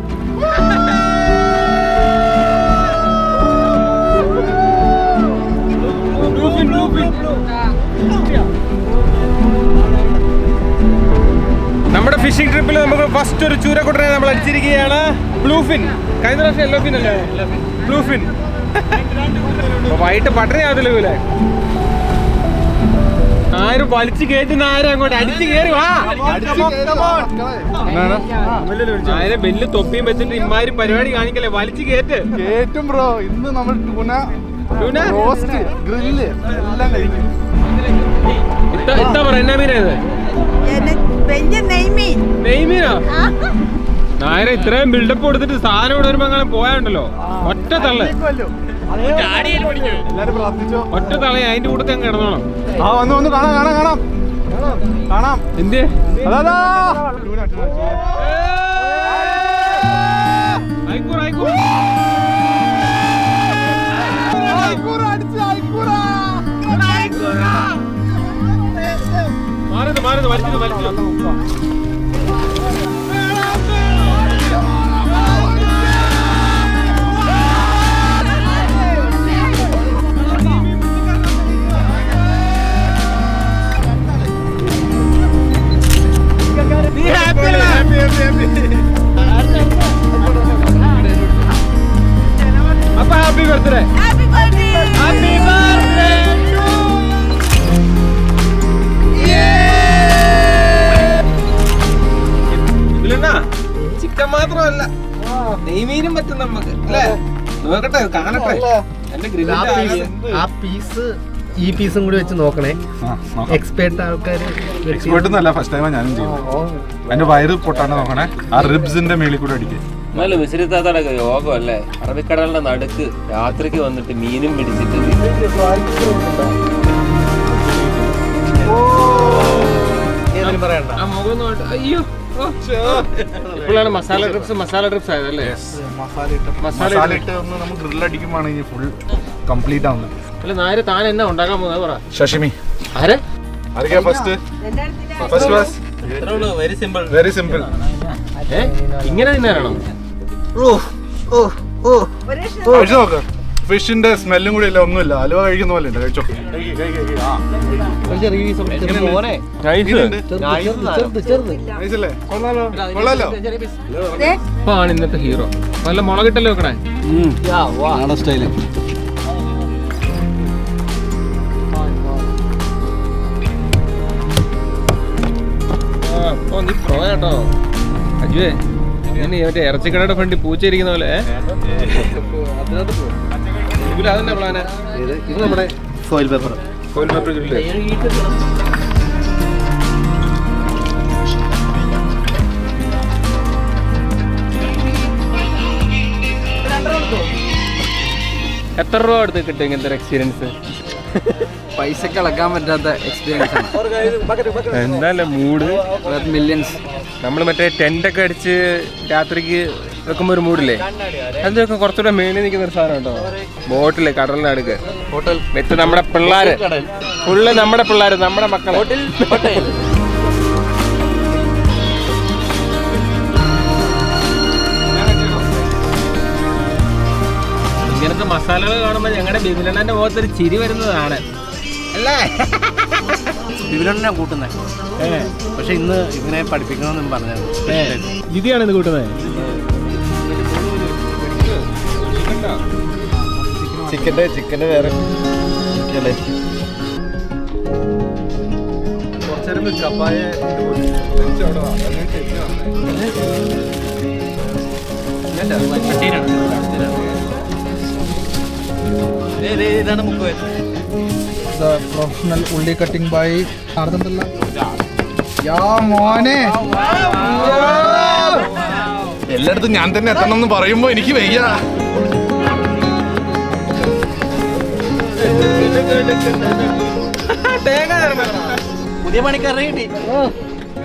നമ്മുടെ ഫിഷിംഗ് ട്രിപ്പിൽ നമുക്ക് ഫസ്റ്റ് ഒരു ചൂരക്കുട്ടനെ നമ്മൾ അടിച്ചിരിക്കുകയാണ്. ബ്ലൂഫിൻ. കഴിഞ്ഞ പ്രാവശ്യം യെല്ലോ ഫിൻ അല്ലേ? ബ്ലൂഫിൻ. വൈകിട്ട് പട്ടണയാവത്തില്ലേ? ആരും വലിച്ചു കയറ്റുന്ന ആരും അങ്ങോട്ട് അടിച്ചു കയറി വാ. ആരും വലിയ തൊപ്പിയും വെച്ചിട്ട് ഇമാതിരി പരിപാടി കാണിക്കല്ലേ, വലിച്ചു കയറ്റ്. കേറ്റും ബ്രോ. ഇന്ന് നമ്മൾ ടൂന റോസ്റ്റ് ഗ്രില്ല് എല്ലാം കഴിക്കും. എന്താ പറയാ, എന്നാ മീനായത്? വലിയ നെയ്മീൻ. നെയ്മീനോ? നായരെ ഇത്രയും ബിൽഡപ്പ് കൊടുത്തിട്ട് സാധനം ഇവിടെ വരുമ്പോ അങ്ങനെ പോയാണ്ടല്ലോ, ഒറ്റ തള്ളേ. എല്ലാരും പ്രാർത്ഥിച്ചോ. ഒറ്റ തള്ളേ അതിന്റെ കൂട്ടത്തിൽ അങ്ങ് കിടന്നോണം. വന്ന് കാണാം. എന്ത് അതാ മാറുന്നു വലിച്ചു. അപ്പൊ ഹാപ്പി ബർത്ത്ഡേ. Happy birthday. ഇതിലെന്നാ ചിക്കൻ മാത്രമല്ല, നെയ്മീനും പറ്റും നമുക്ക് അല്ലേ? നോക്കട്ടെ, കാണട്ടെ. എന്റെ ഗ്രില്ലിന്റെ ആ പീസ് ഈ പീസും കൂടി വെച്ച് നോക്കണേ. എക്സ്പേർട്ട് ആൾക്കാര് എക്സ്പേർട്ട് ഒന്നല്ല, ഫസ്റ്റ് ടൈമാണ് ഞാനും ചെയ്യുന്നത്. അതിന്റെ വയറ് പൊട്ടാണ്ട് നോക്കണേ. ആ റിബ്സിന്റെ മേളിൽ കൂടെ അടിക്കുക. നല്ല വിസിരിത്താത്തടക്ക യോഗം അല്ലേ? അറബിക്കടലിന്റെ നടുക്ക് രാത്രിക്ക് വന്നിട്ട് മീനും പിടിച്ചിട്ട് ആ മുഖം നോട്ട്. അയ്യോ, ഇപ്പോഴാണ് മസാല ഡ്രിപ്സ് ആയതല്ലേ? മസാല ഇട്ട് ഒന്ന് നമുക്ക് ഗ്രില്ല് അടിക്കുമ്പോഴാണെങ്കിൽ ഫുൾ കംപ്ലീറ്റ് ആവുന്നത്. അല്ല നായര് താൻ എന്നാ ഉണ്ടാക്കാൻ പോകുന്നത് പറ. ശശിമി ആരെ? ആരൊക്കെയാ ഫസ്റ്റ് ക്ലാസ്? Very simple. ഇങ്ങനെ തിന്നാനാണോ? കഴിച്ചു നോക്ക്. ഫിഷിന്റെ സ്മെല്ലും കൂടി ഇല്ല, ഒന്നുമില്ല. അലുവ കഴിക്കുന്ന പോലെ ഉണ്ട്. കഴിച്ചോ. നൈസല്ലേ? കൊള്ളാലോ. ഇപ്പൊ ആണ് ഇന്നത്തെ ഹീറോ. നല്ല മുളകിട്ടല്ലേ വെക്കണേ? സ്റ്റൈല്. നീ പ്രോ കേട്ടോ അജുവേ. ഇനി മറ്റേ ഇറച്ചിക്കടയുടെ ഫ്രണ്ട് പൂച്ചയിരിക്കുന്ന പോലെ. അതെന്നെ പ്ലാന്? ഇത് നമ്മുടെ ഫോയിൽ പേപ്പർ. എത്ര രൂപ അടുത്ത് കിട്ടും ഇങ്ങനത്തെ ഒരു എക്സ്പീരിയൻസ്? പൈസക്ക് അളക്കാൻ പറ്റാത്ത എക്സ്പീരിയൻസ് ആണ്. എന്തായാലും മൂഡ് മില്യൺസ്. നമ്മൾ മറ്റേ ടെൻ്റൊക്കെ അടിച്ച് രാത്രിക്ക് വെക്കുമ്പോൾ ഒരു മൂഡില്ലേ, അതൊക്കെ കുറച്ചുകൂടെ മേളിൽ നിൽക്കുന്ന ഒരു സാധനം കേട്ടോ. ബോട്ടില് കടലിന്റെ അടുക്ക് വെച്ച് നമ്മുടെ പിള്ളേര് ഫുള്ള് നമ്മുടെ പിള്ളേര്, നമ്മുടെ മക്കളെ. ഇങ്ങനത്തെ മസാലകൾ കാണുമ്പോൾ ഞങ്ങളുടെ ബിബിലണ്ണന്റെ മുഖത്തൊരു ചിരി വരുന്നതാണ് അല്ലേ? ബിബിലണ്ണ കൂട്ടുന്നത്. പക്ഷെ ഇന്ന് ഇവനെ പഠിപ്പിക്കണമെന്നും പറഞ്ഞത്. ഇതിയാണ് ഇത് കൂട്ടുന്നത്. ചിക്കൻ്റെ വേറെ കുറച്ചേരം കപ്പായ പ്രൊഫഷണൽ ഉള്ളി കട്ടിംഗ് ബൈ നടന്നിട്ടല്ല മോനെ. എല്ലായിടത്തും ഞാൻ തന്നെ എത്തണം എന്ന് പറയുമ്പോ എനിക്ക് വയ്യ. പുതിയ പണിക്കാരനെ കിട്ടി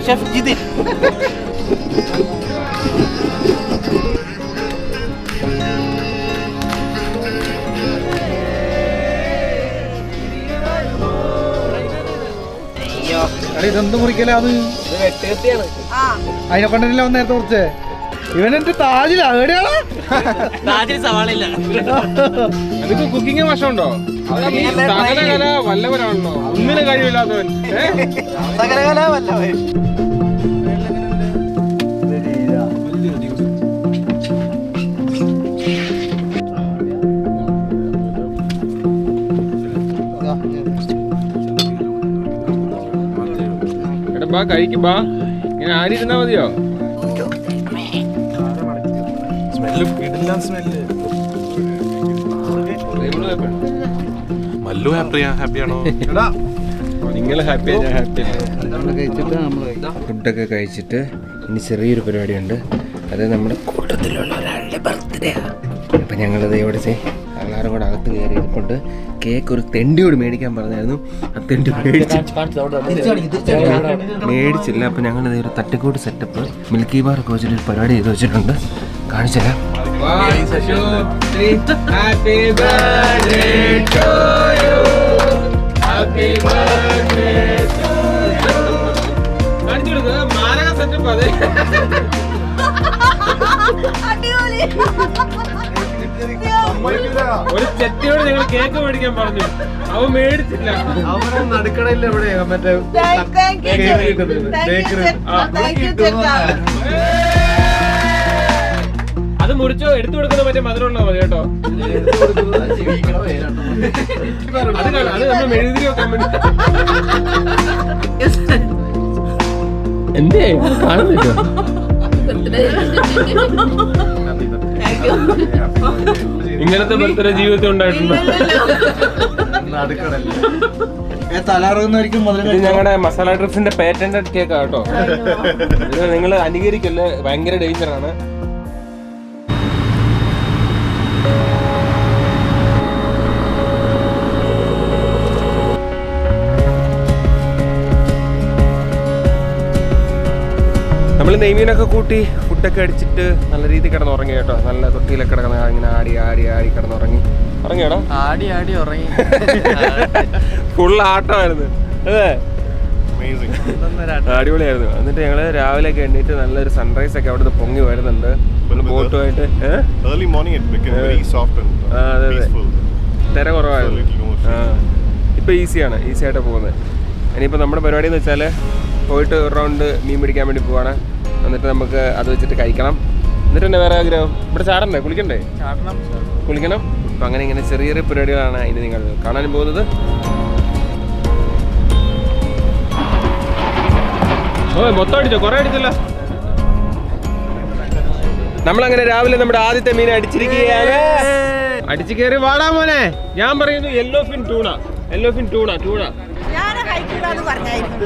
ഷെഫ് ജിതിൻ. ഇതെന്ത് മുറിക്കല അത് ആ അതിനെ കൊണ്ടല്ലേ നേരത്തെ കുറിച്ച് ഇവൻ എന്റെ താജിലാ എവിടെയാണോ സവാളില്ല. അതൊക്കെ കുക്കിംഗ് വശമുണ്ടോ? സകലകല വല്ലവരാണല്ലോ, ഒന്നിനും കഴിവില്ലാത്തവൻ. സകലകല വല്ലവൻ. എടാ ബാ കഴിക്കും ബാ, ഇങ്ങനെ ആരിരുന്നാ മതിയോ? മല്ലു ഹാപ്പിയാണോ? നിങ്ങൾ ഹാപ്പിയാണ്, ഞാൻ ഹാപ്പി. ഫുഡൊക്കെ കഴിച്ചിട്ട് ഇനി ചെറിയൊരു പരിപാടിയുണ്ട്. അത് നമ്മുടെ കൂട്ടത്തിലുള്ള ഒരാളുടെ ബർത്ത്ഡേ. അപ്പം ഞങ്ങളത് ഇവിടെ എല്ലാവരും കൂടെ അകത്ത് കയറി ഇരിപ്പുണ്ട്. കേക്ക് ഒരു തെണ്ടിയോട് മേടിക്കാൻ പറഞ്ഞായിരുന്നു, ആ തെണ്ടി മേടിച്ചില്ല. അപ്പം ഞങ്ങളിത് ഒരു തട്ടിക്കൂട്ട് സെറ്റപ്പ് മിൽക്കി ബാർ ഒക്കെ വെച്ചിട്ട് ഒരു പരിപാടി ചെയ്ത് വെച്ചിട്ടുണ്ട്. കാണിച്ചുതരാം. ഒരു ചെറ്റിയോട് ഞങ്ങൾ കേക്ക് മേടിക്കാൻ പറഞ്ഞു, അവൻ മേടിച്ചില്ല. അവനെ നടുക്കടയില്ല എവിടെ മറ്റേ അത് മുറിച്ചോ, എടുത്തു കൊടുക്കുന്ന മറ്റേ മധുരമുള്ള മതി കേട്ടോ. അത് നമ്മൾ എഴുതി വെക്കാൻ വേണ്ടി. എന്തേ കാണുന്നില്ലോ? ഇങ്ങനത്തെ ബർത്ത്ഡേ ജീവിതത്തിൽ ഉണ്ടായിട്ടുണ്ടോ? തലാറുന്നതായിരിക്കും ഇത് ഞങ്ങളുടെ മസാല ഡ്രിപ്സിന്റെ പേറ്റന്റഡ് കേക്കാ കേട്ടോ. ഇത് നിങ്ങൾ അനുകരിക്കല്ലേ, ഭയങ്കര ഡേഞ്ചറാണ്. നമ്മൾ നെയ്മീനൊക്കെ കൂട്ടി ഫുഡൊക്കെ അടിച്ചിട്ട് നല്ല രീതിയിൽ കിടന്നുറങ്ങി കേട്ടോ. നല്ല തൊട്ടിയിലൊക്കെ കിടക്കുന്ന ഇങ്ങനെ ആടി ആടി ആടി കിടന്നുറങ്ങി. ഉറങ്ങിയോടാ? ആടി ആടി ഉറങ്ങി. ഫുൾ ആട്ടമായിരുന്നു അതെ, അടിപൊളിയായിരുന്നു. എന്നിട്ട് ഞങ്ങള് രാവിലെ ഒക്കെ എണ്ണീറ്റ് നല്ലൊരു സൺറൈസ് ഒക്കെ അവിടുന്ന് പൊങ്ങി വരുന്നുണ്ട് ബോട്ടുമായിട്ട്. അതെ അതെ, തിര കുറവായിരുന്നു. ഇപ്പൊ ഈസിയാണ്, ഈസി ആയിട്ട് പോകുന്നത്. ഇനിയിപ്പോൾ നമ്മുടെ പരിപാടി എന്ന് വെച്ചാൽ പോയിട്ട് ഒരു റൗണ്ട് മീൻ പിടിക്കാൻ വേണ്ടി പോവാണ്. എന്നിട്ട് നമുക്ക് അത് വെച്ചിട്ട് കഴിക്കണം. എന്നിട്ട് തന്നെ വേറെ ആഗ്രഹം ഇവിടെ ചാടണ്ടേ, കുളിക്കണ്ടേ? കുളിക്കണം. അപ്പം അങ്ങനെ ഇങ്ങനെ ചെറിയ ചെറിയ പരിപാടികളാണ് ഇനി നിങ്ങൾ കാണാൻ പോകുന്നത്. ഓ മൊത്തം അടിച്ചോ? കുറേ അടിച്ചല്ലോ. നമ്മളങ്ങനെ രാവിലെ നമ്മുടെ ആദ്യത്തെ മീൻ അടിച്ചിരിക്കുകയാണ്. അടിച്ചു കയറി വാടാ മോനെ. ഞാൻ പറയുന്നു yellow fin tuna, yellow fin tuna tuna. ഞാനെ കഴിക്കൂടാന്ന് പറഞ്ഞായിരുന്നു.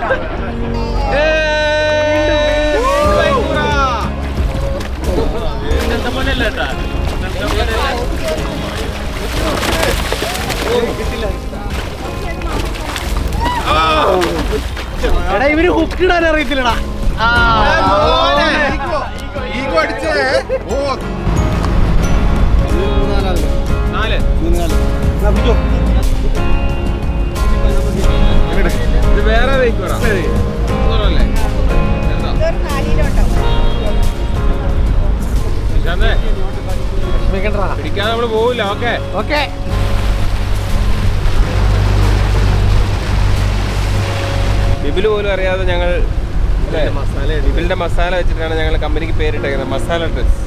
എടാ ഇവര് ഹുക്കിടാൻ അറിയത്തില്ലടാ. ഇത് വേറെ ഇതൊരു 4 കിലോ പിടിക്കാതെ നമ്മള് പോവില്ല. Okay okay. ബിബില് പോലും അറിയാതെ ഞങ്ങൾ ബിബിലിന്റെ മസാല വെച്ചിട്ടാണ് ഞങ്ങൾ കമ്പനിക്ക് പേരിട്ടേക്കുന്നത്, മസാല ഡ്രസ്.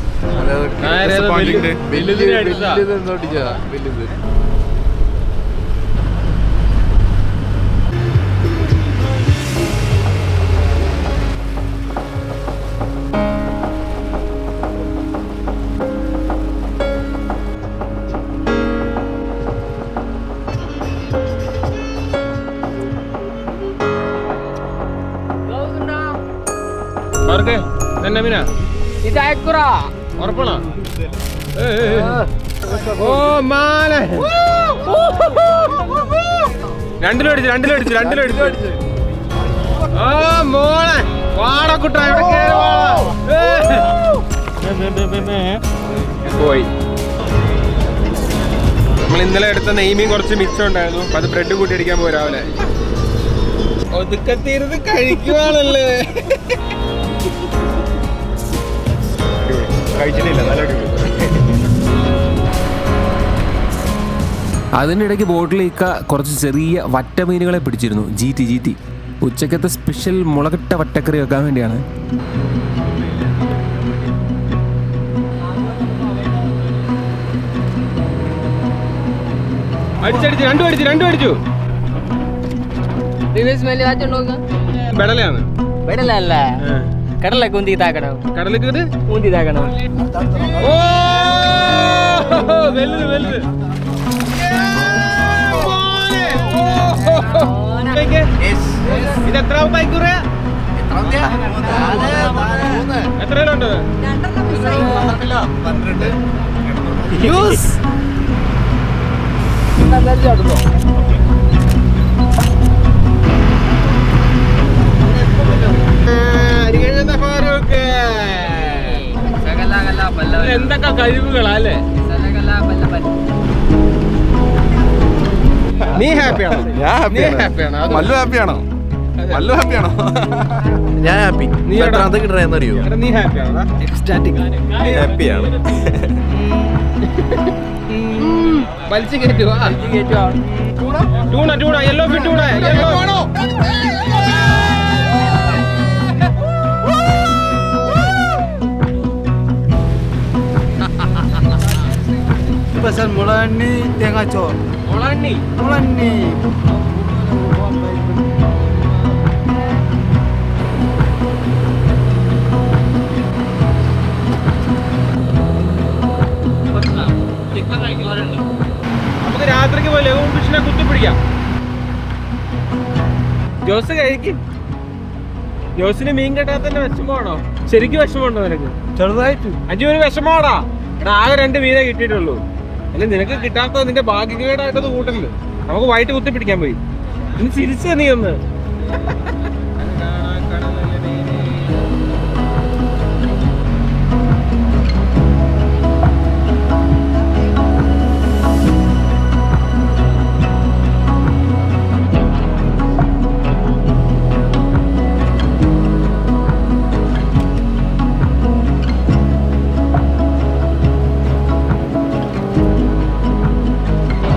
ഓർക്കെ തന്നെ മീനാ ഉറപ്പാണോ? ഓ മാല രണ്ടിലടിച്ചു ഓ മോളെ വാടക്കുട്ട പോയി. നമ്മൾ ഇന്നലെ എടുത്ത നെയ്മീൻ കുറച്ച് മിച്ചം ഉണ്ടായിരുന്നു. അപ്പൊ അത് ബ്രെഡ് കൂട്ടി അടിക്കാൻ പോയി രാവിലെ. ഒതുക്കത്തീരുന്ന് കഴിക്കുവാണല്ലേ. കഴിച്ചിട്ടില്ല, നല്ല അടിപൊളി. അതിനിടയ്ക്ക് ബോട്ടിൽ ഇക്ക കുറച്ച് ചെറിയ വറ്റമീനുകളെ പിടിച്ചിരുന്നു. ജീറ്റി ഉച്ചക്കത്തെ സ്പെഷ്യൽ മുളകിട്ട വറ്റക്കറി വെക്കാൻ വേണ്ടിയാണ്. രണ്ടും അടിച്ചു. ബെടലാണ്. ബെടലല്ല, കടലൊക്കെ ഊന്തി താക്കണം. കടലേക്ക് ഊന്തി താക്കണം. ഓ വലുത് ഇത് എത്രാമത്തെ മണിക്കൂറ്? എത്ര കിലോ ഉണ്ട്? എന്തൊക്കെ കഴിവുകളാ അല്ലേ? നീ ഹാപ്പിയാണോ? മല്ലു ഹാപ്പിയാണോ? മല്ലു ഹാപ്പിയാണോ? ഞാൻ ഹാപ്പി. നീ എത്രാമത്തെ കിട്ടണെന്നറിയോ? നീ ഹാപ്പിയാണോ? എക്സ്റ്റാറ്റിക് ഹാപ്പിയാണ്. വലിച്ചു കയറ്റുവാ. Tuna yellow fit tuna yellow. Pasal mulani tengah cor. Mulani. നമുക്ക് രാത്രിക്ക് പോലെ ഫിഷിനെ കുത്തിപ്പിടിക്കാം. ജോസ് കഴിക്കും. ജോസിന് മീൻ കിട്ടാത്തതിന്റെ വിഷമമാണോ? ശരിക്കും വിഷമമുണ്ടോ നിനക്ക്? ചെറുതായിട്ട്. അജു ഒരു വിഷമമാടാ. ആകെ 2 മീനെ കിട്ടിയിട്ടുള്ളൂ. അല്ല നിനക്ക് കിട്ടാത്ത നിന്റെ ഭാഗ്യകേടായിട്ടത് കൂട്ടല്ലോ. നമുക്ക് വൈകിട്ട് കുത്തിപ്പിടിക്കാൻ പോയി. ഇനി ചിരിച്ച നീ ഒന്ന്.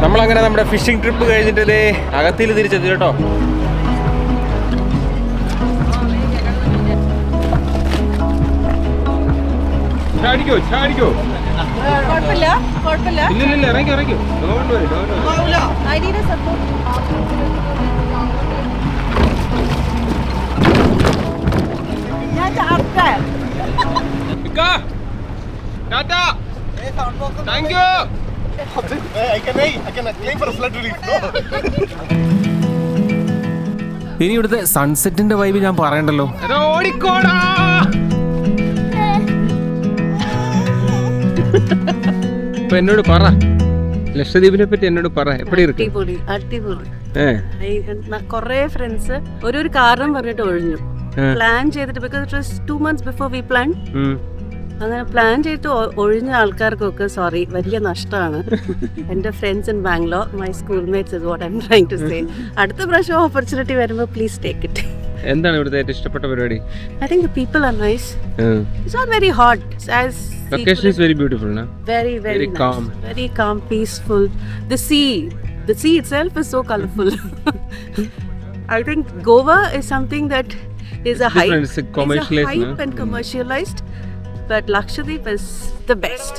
നമ്മളങ്ങനെ നമ്മുടെ ഫിഷിംഗ് ട്രിപ്പ് കഴിഞ്ഞിട്ട് അകത്തിൽ തിരിച്ചെത്തി കേട്ടോ. ചാടിക്കോ ഇല്ല ഇറങ്ങിക്കോ. Thank you. ഇനി ഇവിടുത്തെ സൺസെറ്റിന്റെ വൈബ് ഞാൻ പറയണ്ടല്ലോ. ഓടിക്കോടാ. ഇപ്പൊ എന്നോട് പറ, ലക്ഷദ്വീപിനെ പറ്റി എന്നോട് പറ. എപ്പടി ഇருக்கு? അടിപൊളി. കൊറേ ഫ്രണ്ട്സ് ഒരു കാരണം പറഞ്ഞിട്ട് ഒഴിഞ്ഞു. പ്ലാൻ ചെയ്തിട്ട് because it was 2 months before we planned. അങ്ങനെ പ്ലാൻ ചെയ്തിട്ട് ഒഴിഞ്ഞ ആൾക്കാർക്കൊക്കെ സോറി, വലിയ നഷ്ടമാണ്. എൻ്റെ friends in Bangalore, my school mates is what I am trying to say. അടുത്ത പ്രാവശ്യം ഓപ്പർച്യൂണിറ്റി വരുമ്പോൾ പ്ലീസ് ടേക്ക് ഇറ്റ്. എന്താണ് ഇവിടുത്തെ ഏറ്റവും ഇഷ്ടപ്പെട്ട പരിപാടി? I think the people are nice. It's not very hot. As location is very beautiful, na? Very nice. Calm. Very calm, peaceful. The sea itself is so colorful. I think Goa is something that is a hype. It's commercialized, it's a hype and commercialized. But Lakshadweep is the best.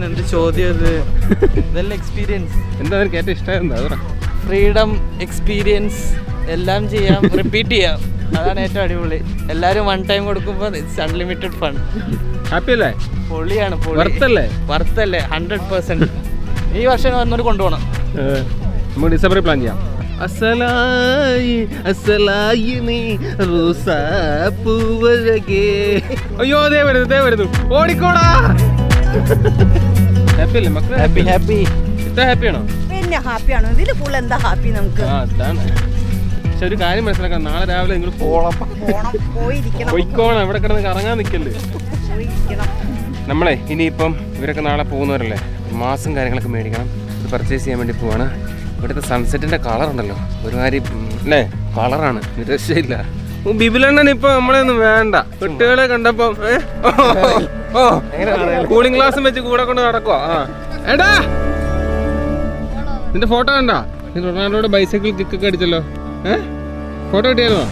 എന്ത് ചോദ്യം ഇതെല്ലാം experience. എന്താ നിനക്ക് ഏറ്റവും ഇഷ്ടം? Freedom, experience, എല്ലാം ചെയ്യാം, repeat ചെയ്യാം. അതാണ് ഏറ്റവും അടിപൊളി. എല്ലാവരും 1 time കൊടുക്കുമ്പോൾ ഇറ്റ്സ് അൺലിമിറ്റഡ് ഫൺ. ഹാപ്പി അല്ലേ? പൊളിയാണ്. വರ್ತല്ലേ? 100%. ഈ വർഷം ഒന്നൊരു കൊണ്ടുപോകണം. നമുക്ക് ഡിസംബറിൽ പ്ലാൻ ചെയ്യാം. അസലായി അസലായി നീ റോസാപ്പൂവഴകേ. അയ്യോ അതേ വരുന്നു ഓടിക്കോടാ. ഹാപ്പി അല്ലേ മക്കളെ? ഹാപ്പി ഇത്ര ഹാപ്പിയാണോ? പിന്നെ ഹാപ്പിയാണോ? ഇതിൽ കൂടുതൽ എന്താ ഹാപ്പി നമുക്ക്? അതാണ്. പക്ഷെ ഒരു കാര്യം മനസ്സിലാക്കാം, നാളെ രാവിലെ നിങ്ങൾ പോയിക്കോണം. ഇവിടെ കിടന്ന് കറങ്ങാൻ നിൽക്കല്ലേ. നമ്മളെ ഇനിയിപ്പം ഇവരൊക്കെ നാളെ പോകുന്നവരല്ലേ, മാസം കാര്യങ്ങളൊക്കെ മേടിക്കണം. ഇത് പർച്ചേസ് ചെയ്യാൻ വേണ്ടി പോവാണ്. ഇവിടുത്തെ സൺസെറ്റിന്റെ കളർ ഉണ്ടല്ലോ ഒരുമാതിരി അല്ലേ, കളറാണ്, രക്ഷയില്ല. ബിബിലണ്ണൻ ഇപ്പൊ നമ്മളെയൊന്നും വേണ്ട. കുട്ടികളെ കണ്ടപ്പോ കൂളിംഗ് ഗ്ലാസും വെച്ച് കൂടെ കൊണ്ട് നടക്കുവാ. ഏടാ നിന്റെ ഫോട്ടോ കണ്ടാ? നീ റൊണാൾഡോയുടെ ബൈസൈക്കിൾ കിക്കൊക്കെ അടിച്ചല്ലോ. ഫോട്ടോ കിട്ടിയായിരുന്നോ?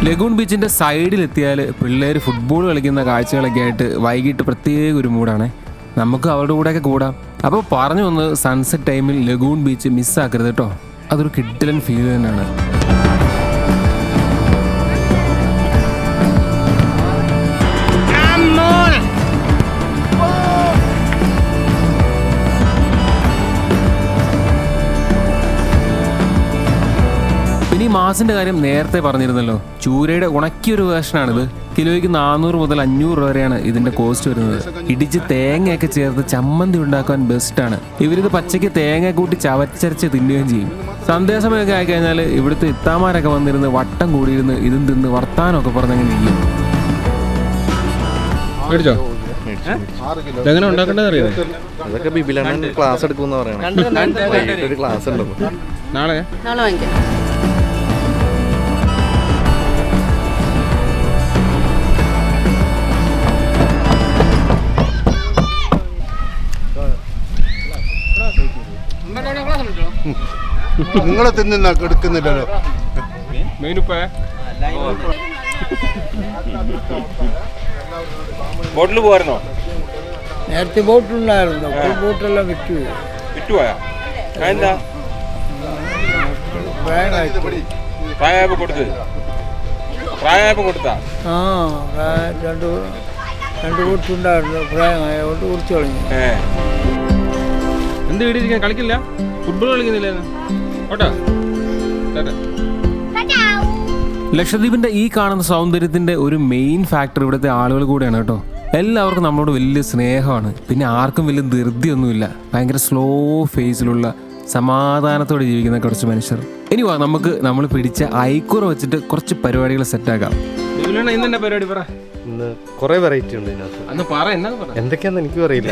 ലഗൂൺ ബീച്ചിന്റെ സൈഡിലെത്തിയാൽ പിള്ളേർ ഫുട്ബോൾ കളിക്കുന്ന കാഴ്ചകളൊക്കെ ആയിട്ട് വൈകിട്ട് പ്രത്യേക ഒരു മൂടാണ്. നമുക്ക് അവരുടെ കൂടെയൊക്കെ കൂടാം. അപ്പോൾ പറഞ്ഞു വന്ന് സൺസെറ്റ് ടൈമിൽ ലഗൂൺ ബീച്ച് മിസ്സാക്കരുത് കേട്ടോ. അതൊരു കിഡിലൻ ഫീൽ തന്നെയാണ്. പിന്നെ ഈ മാസിന്റെ കാര്യം നേരത്തെ പറഞ്ഞിരുന്നല്ലോ. ചൂരയുടെ ഉണക്കിയൊരു വേർഷനാണിത്. കിലോയ്ക്ക് 400 മുതൽ 500 രൂപ വരെയാണ് ഇതിന്റെ കോസ്റ്റ് വരുന്നത്. ഇടിച്ച് തേങ്ങയൊക്കെ ചേർത്ത് ചമ്മന്തി ഉണ്ടാക്കാൻ ബെസ്റ്റാണ്. ഇവരിത് പച്ചയ്ക്ക് തേങ്ങ കൂട്ടി ചവച്ചരച്ച് തിന്നുകയും ചെയ്യും. സന്ധ്യാസമയമൊക്കെ ആയിക്കഴിഞ്ഞാൽ ഇവിടുത്തെ ഇത്താമാരൊക്കെ വന്നിരുന്ന് വട്ടം കൂടിയിരുന്ന് ഇതും തിന്ന് വർത്താനമൊക്കെ പറഞ്ഞങ്ങനെ ഇരിക്കും. എങ്ങനെ ഉണ്ടാക്കേണ്ടത് അറിയാം? അതൊക്കെ ബിബിലണ്ണൻ ക്ലാസ് എടുക്കുമെന്ന് പറയണം. ഒരു ക്ലാസ് ഉണ്ടോ നാളെ? നാളെ വാങ്ങിക്കാം. നിങ്ങളെ തിന്നുന്ന എടുക്കുന്നില്ലല്ലോ. ബോട്ടിൽ പോയിരുന്നോ? നേരത്തെ ബോട്ടുണ്ടായിരുന്നു, ബോട്ടെല്ലാം വിറ്റുപോയാ? എന്താ പ്രായമായപ്പോ കൊടുത്താ? ആ, രണ്ട് ബോട്ടുണ്ടായിരുന്നു, പ്രായമായതുകൊണ്ട് കുറിച്ച് കളഞ്ഞു. എന്ത് വീടിരിക്കാൻ കളിക്കില്ല? ഫുട്ബോൾ കളിക്കുന്നില്ല? ഓട്ടാ. ലക്ഷദ്വീപിന്റെ ഈ കാണുന്ന സൗന്ദര്യത്തിന്റെ ഒരു മെയിൻ ഫാക്ടർ ഇവിടുത്തെ ആളുകൾ കൂടെയാണ് കേട്ടോ. എല്ലാവർക്കും നമ്മളോട് വലിയ സ്നേഹമാണ്. പിന്നെ ആർക്കും വലിയ ധൃതിയൊന്നുമില്ല. ഭയങ്കര സ്ലോ ഫേസിലുള്ള സമാധാനത്തോടെ ജീവിക്കുന്ന കുറച്ച് മനുഷ്യർ. ഇനി വാ, നമുക്ക് നമ്മൾ പിടിച്ച ഐക്കുറ വെച്ചിട്ട് കുറച്ച് പരിപാടികൾ സെറ്റാക്കാം. ഇന്നെ പരിപാടി പറ. ഇന്ന് കുറെ വെറൈറ്റി ഉണ്ട് ഇതിനകത്ത്. അന്ന് പറ, എന്തൊക്കെയാന്ന് എനിക്കും അറിയില്ല.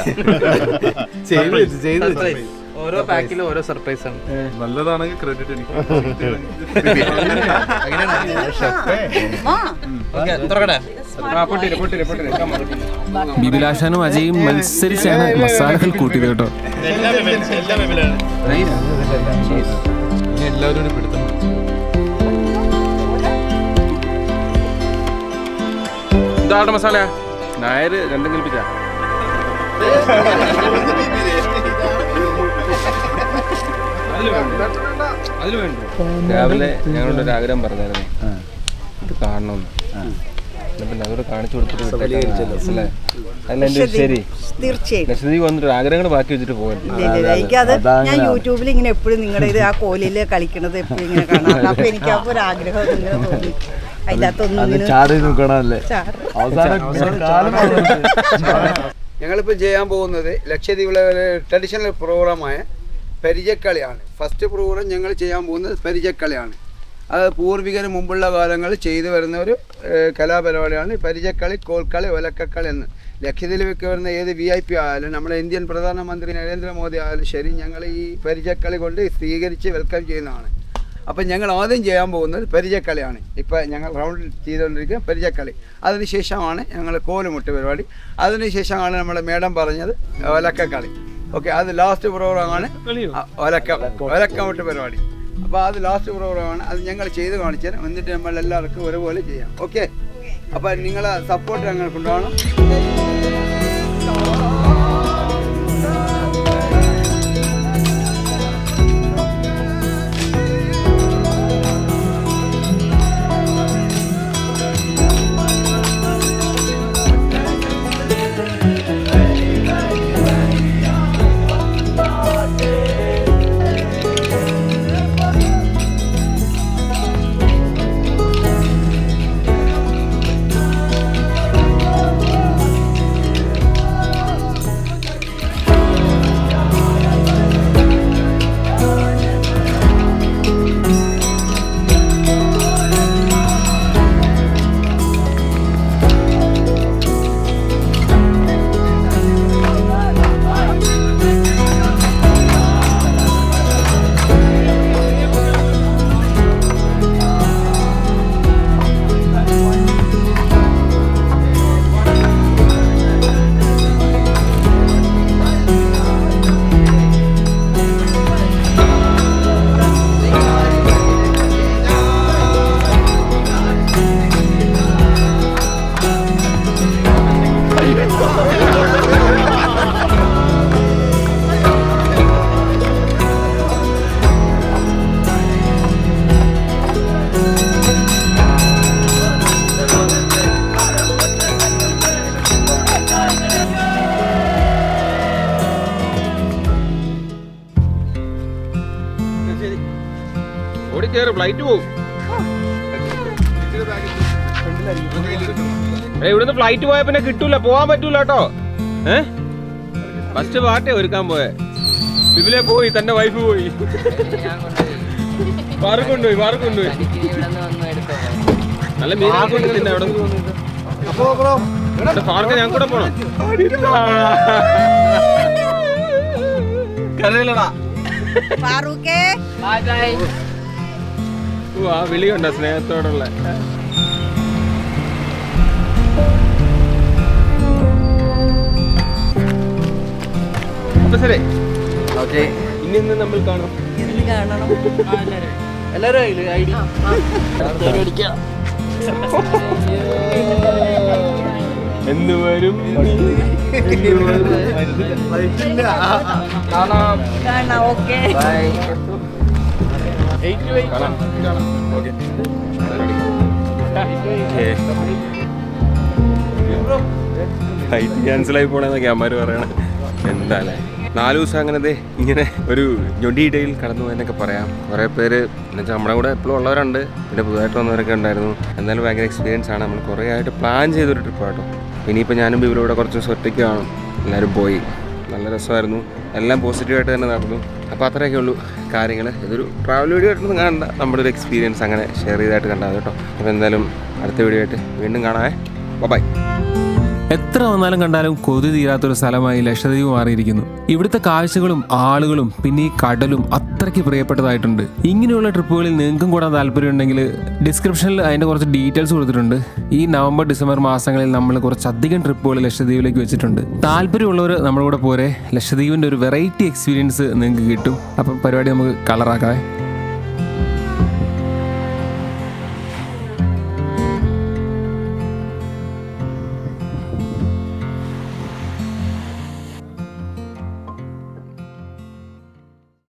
ഓരോ പാക്കിലും ഓരോ സർപ്രൈസ് ആണ്. നല്ലതാണെങ്കിൽ ക്രെഡിറ്റ് എനിക്ക്. ബിബിലാഷാനും അജയും മത്സരിച്ചാണ് മസാലകൾ കൂട്ടിയത് കേട്ടോ. എല്ലാവരും ഒരു പിടുത്തം. ഇതാടെ മസാല നായര് രണ്ടും കൽപ്പിച്ച. അതിൽ വേണ്ട. രാവിലെ ഞങ്ങളുടെ ഒരു ആഗ്രഹം പറഞ്ഞായിരുന്നു, ഇത് കാണണമെന്ന്. പിന്നെ അതോട് കാണിച്ചു കൊടുത്തിട്ട് ശരി. തീർച്ചയായും ലക്ഷദ്വീപ് വന്നിട്ട് ആഗ്രഹങ്ങൾ ബാക്കി വെച്ചിട്ട് പോകരുത്. എനിക്കത് ഞാൻ യൂട്യൂബിൽ ഇങ്ങനെ എപ്പോഴും നിങ്ങളുടെ ഇത് ആ കോലില് കളിക്കണത് എപ്പോഴും ഇങ്ങനെ കാണാം. അപ്പൊ എനിക്ക് ആ ഒരു ആഗ്രഹം ഇങ്ങനെ തോന്നി. അതിനകത്തൊന്നും ഞങ്ങളിപ്പോൾ ചെയ്യാൻ പോകുന്നത് ലക്ഷദ്വീപിലെ ഒരു ട്രഡീഷണൽ പ്രോഗ്രാമായ പരിചയക്കളിയാണ്. ഫസ്റ്റ് പ്രോഗ്രാം ഞങ്ങൾ ചെയ്യാൻ പോകുന്നത് പരിചയക്കളിയാണ്. അത് പൂർവികന് മുമ്പുള്ള കാലങ്ങളിൽ ചെയ്തു വരുന്ന ഒരു കലാപരിപാടിയാണ് പരിചയക്കളി, കോൽക്കളി, ഒലക്കക്കളി എന്ന്. ലക്ഷദ്വീപിലേക്ക് വരുന്ന ഏത് VIP ആയാലും നമ്മുടെ ഇന്ത്യൻ പ്രധാനമന്ത്രി നരേന്ദ്രമോദി ആയാലും ശരി, ഞങ്ങൾ ഈ പരിചയക്കളി കൊണ്ട് സ്വീകരിച്ച് വെൽക്കം ചെയ്യുന്നതാണ്. അപ്പം ഞങ്ങൾ ആദ്യം ചെയ്യാൻ പോകുന്നത് പരിചയക്കളിയാണ്. ഇപ്പോൾ ഞങ്ങൾ റൗണ്ടിൽ ചെയ്തുകൊണ്ടിരിക്കുന്ന പരിചയക്കളി. അതിനുശേഷമാണ് ഞങ്ങൾ കോലുമുട്ട് പരിപാടി. അതിനുശേഷമാണ് നമ്മുടെ മേഡം പറഞ്ഞത് ഒലക്കക്കളി. ഓക്കെ, അത് ലാസ്റ്റ് പ്രോഗ്രാമാണ് ഒലക്കമുട്ട് പരിപാടി. അപ്പോൾ അത് ലാസ്റ്റ് പ്രോഗ്രാമാണ്. അത് ഞങ്ങൾ ചെയ്ത് കാണിച്ചു തരാം. എന്നിട്ട് നമ്മൾ എല്ലാവർക്കും ഒരുപോലെ ചെയ്യാം. ഓക്കെ, അപ്പോൾ നിങ്ങളെ സപ്പോർട്ട് ഞങ്ങൾക്കുണ്ടാവണം. കേറ്, ഫ്ലൈറ്റ് പോകും. ഇവിടുന്ന് ഫ്ലൈറ്റ് പോയാൽ പിന്നെ കിട്ടൂല, പോവാൻ പറ്റൂല കേട്ടോ. ഫസ്റ്റ് പാർട്ടി ഒരുക്കാൻ പോയെ ബിബിലെ പോയി, തന്റെ വൈഫ് പോയി, വാർക്കൊണ്ടുപോയി. നല്ല മീനൊക്കെ തിന്നെ അവിടെ. പാർക്ക് ഞാൻ കൂടെ പോണം. ആ വിളിയുണ്ടോ സ്നേഹത്തോടുള്ള? അപ്പൊ ശരി, ഇനി ഇന്ന് നമ്മൾ കാണും. എല്ലാരും ഐഡി എന്ന് വരും ഓക്കെ. ഫ്ലൈറ്റ് ക്യാൻസലായി പോണെന്നൊക്കെ അമ്മമാര് പറയണേ. എന്താല്ലേ 4 ദിവസം അങ്ങനെ ഇങ്ങനെ ഒരു ഞൊടിയിടയിൽ കടന്നു എന്നൊക്കെ പറയാം. കുറേ പേര് എന്നുവെച്ചാൽ നമ്മുടെ കൂടെ എപ്പോഴും ഉള്ളവരുണ്ട്, പിന്നെ പുതുതായിട്ട് വന്നവരൊക്കെ ഉണ്ടായിരുന്നു. എന്നാലും ഭയങ്കര എക്സ്പീരിയൻസ് ആണ്. നമ്മൾ കുറേ ആയിട്ട് പ്ലാൻ ചെയ്തൊരു ട്രിപ്പാട്ടോ. ഇനിയിപ്പോൾ ഞാനും ഇവരോടെ കുറച്ച് ദിവസം ഒറ്റയ്ക്ക് കാണും. എല്ലാവരും പോയി, നല്ല രസമായിരുന്നു, എല്ലാം പോസിറ്റീവായിട്ട് തന്നെ നടന്നു. അപ്പോൾ അത്രയൊക്കെ ഉള്ളൂ കാര്യങ്ങൾ. ഇതൊരു ട്രാവൽ വീഡിയോ ആയിട്ടൊന്നും കാണണ്ട, നമ്മുടെ ഒരു എക്സ്പീരിയൻസ് അങ്ങനെ ഷെയർ ചെയ്തായിട്ട് കണ്ടാൽ കേട്ടോ. അപ്പോൾ എന്തായാലും അടുത്ത വീഡിയോ ആയിട്ട് വീണ്ടും കാണാമേ. ബൈ. എത്ര വന്നാലും കണ്ടാലും കൊതി തീരാത്തൊരു സ്ഥലമായി ലക്ഷദ്വീപ് മാറിയിരിക്കുന്നു. ഇവിടുത്തെ കാഴ്ചകളും ആളുകളും പിന്നെ ഈ കടലും അത്രയ്ക്ക് പ്രിയപ്പെട്ടതായിട്ടുണ്ട്. ഇങ്ങനെയുള്ള ട്രിപ്പുകളിൽ നിങ്ങൾക്കും കൂടാൻ താല്പര്യമുണ്ടെങ്കിൽ ഡിസ്ക്രിപ്ഷനിൽ അതിൻ്റെ കുറച്ച് ഡീറ്റെയിൽസ് കൊടുത്തിട്ടുണ്ട്. ഈ നവംബർ ഡിസംബർ മാസങ്ങളിൽ നമ്മൾ കുറച്ചധികം ട്രിപ്പുകൾ ലക്ഷദ്വീപിലേക്ക് വെച്ചിട്ടുണ്ട്. താല്പര്യമുള്ളവർ നമ്മുടെ കൂടെ പോരെ. ലക്ഷദ്വീപിൻ്റെ ഒരു വെറൈറ്റി എക്സ്പീരിയൻസ് നിങ്ങൾക്ക് കിട്ടും. അപ്പം പരിപാടി നമുക്ക് കളറാക്കാവേ.